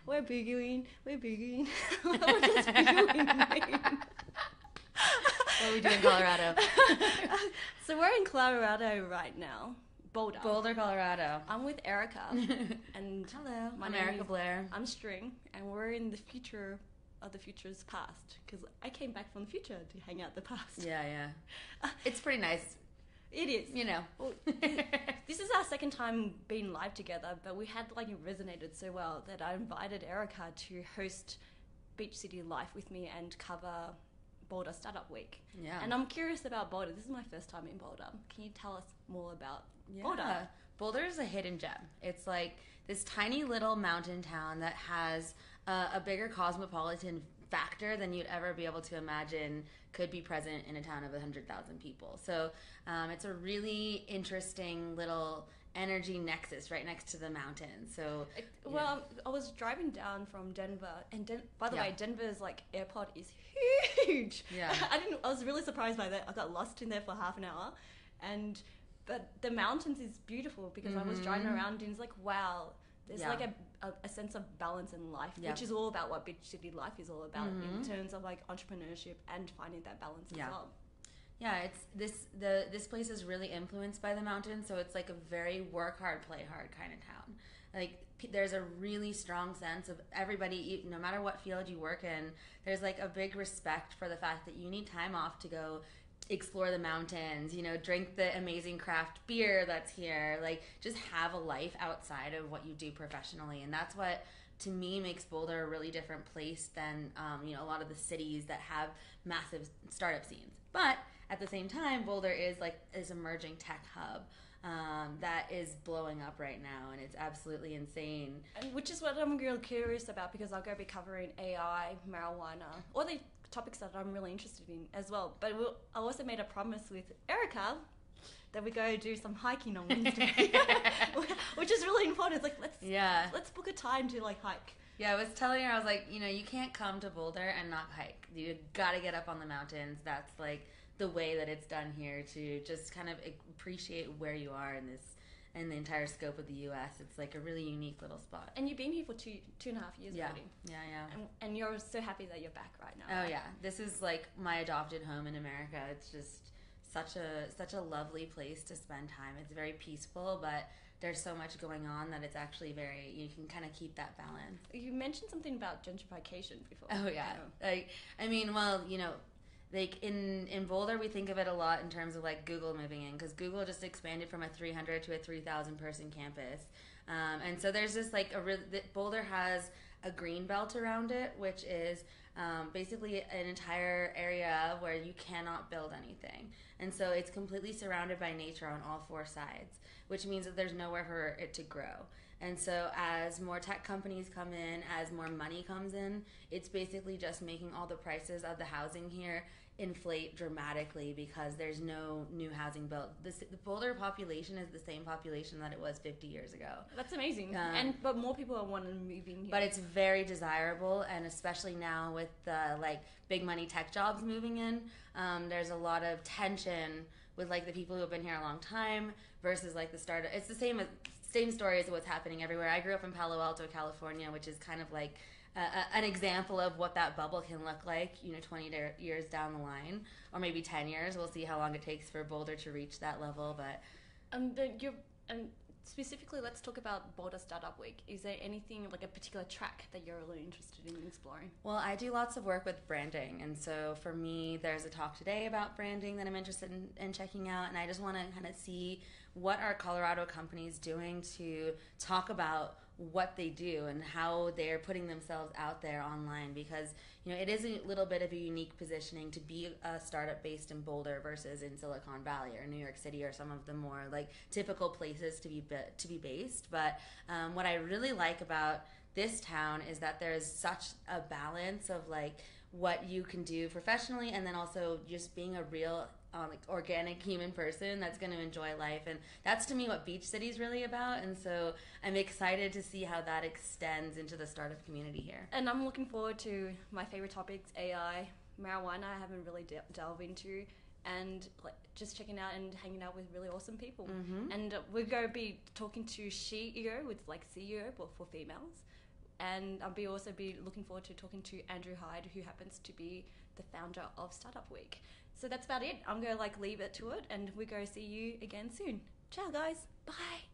we're boogieing. We're boogieing. What does boogieing mean? What are we doing in Colorado? So we're in Colorado right now. Boulder. Boulder, Colorado. I'm with Erica. And hello. my I'm name Erica is Blair. I'm String, and we're in the future of the future's past. Because I came back from the future to hang out the past. Yeah. It's pretty nice. It is. You know. Well, this is our second time being live together, but we had it resonated so well that I invited Erica to host Beach City Life with me and cover Boulder Startup Week. Yeah. And I'm curious about Boulder. This is my first time in Boulder. Can you tell us more about Boulder? Boulder is a hidden gem. It's like this tiny little mountain town that has a bigger cosmopolitan factor than you'd ever be able to imagine could be present in a town of 100,000 people. So it's a really interesting little energy nexus right next to the mountains. So I was driving down from Denver, and by the way, Denver's airport is huge. Yeah. I was really surprised by that. I got lost in there for half an hour, but the mountains is beautiful because I was driving around and it's like, wow, there's a sense of balance in life, which is all about what Beach City Life is all about in terms of entrepreneurship and finding that balance as well. Yeah, it's this place is really influenced by the mountains, so it's like a very work hard, play hard kind of town. Like there's a really strong sense of everybody, no matter what field you work in, there's a big respect for the fact that you need time off to go explore the mountains, drink the amazing craft beer that's here, just have a life outside of what you do professionally. And that's what, to me, makes Boulder a really different place than a lot of the cities that have massive startup scenes. But at the same time, Boulder is this emerging tech hub that is blowing up right now, and it's absolutely insane. And which is what I'm really curious about, because I'll go be covering AI, marijuana, all the topics that I'm really interested in as well. But I also made a promise with Erica that we go do some hiking on Wednesday, which is really important. It's let's book a time to hike. Yeah, I was telling her, I was like, you can't come to Boulder and not hike. You got to get up on the mountains. That's the way that it's done here, to just kind of appreciate where you are in the entire scope of the U.S. It's a really unique little spot. And you've been here for 2.5 years already. Yeah. And you're so happy that you're back right now. Oh, yeah. This is my adopted home in America. It's just such a lovely place to spend time. It's very peaceful, but there's so much going on that it's actually you can kind of keep that balance. You mentioned something about gentrification before. Oh, yeah. In Boulder, we think of it a lot in terms of Google moving in, because Google just expanded from a 300 to a 3,000 person campus. And so there's this Boulder has a green belt around it, which is basically an entire area where you cannot build anything. And so it's completely surrounded by nature on all four sides, which means that there's nowhere for it to grow. And so as more tech companies come in, as more money comes in, it's basically just making all the prices of the housing here inflate dramatically, because there's no new housing built. The Boulder population is the same population that it was 50 years ago. That's amazing. But more people are wanting to move in here. But it's very desirable, and especially now with the big money tech jobs moving in, there's a lot of tension with the people who have been here a long time versus the startup. It's the same story as what's happening everywhere. I grew up in Palo Alto, California, which is kind of an example of what that bubble can look like, 20 years down the line, or maybe 10 years. We'll see how long it takes for Boulder to reach that level. But specifically, let's talk about Boulder Startup Week. Is there anything, a particular track that you're really interested in exploring? Well, I do lots of work with branding, and so for me, there's a talk today about branding that I'm interested in checking out, and I just want to kind of see what are Colorado companies doing to talk about what they do and how they're putting themselves out there online, because it is a little bit of a unique positioning to be a startup based in Boulder versus in Silicon Valley or New York City or some of the more typical places to be based. But what I really like about this town is that there's such a balance of what you can do professionally, and then also just being a real organic human person that's going to enjoy life. And that's, to me, what Beach City is really about. And so I'm excited to see how that extends into the startup community here. And I'm looking forward to my favorite topics, AI, marijuana. I haven't really delved into, and just checking out and hanging out with really awesome people. And we're going to be talking to CEO with CEO, but for females. And I'll also be looking forward to talking to Andrew Hyde, who happens to be the founder of Startup Week. So that's about it. I'm going to leave it to it, and we're going to see you again soon. Ciao, guys. Bye.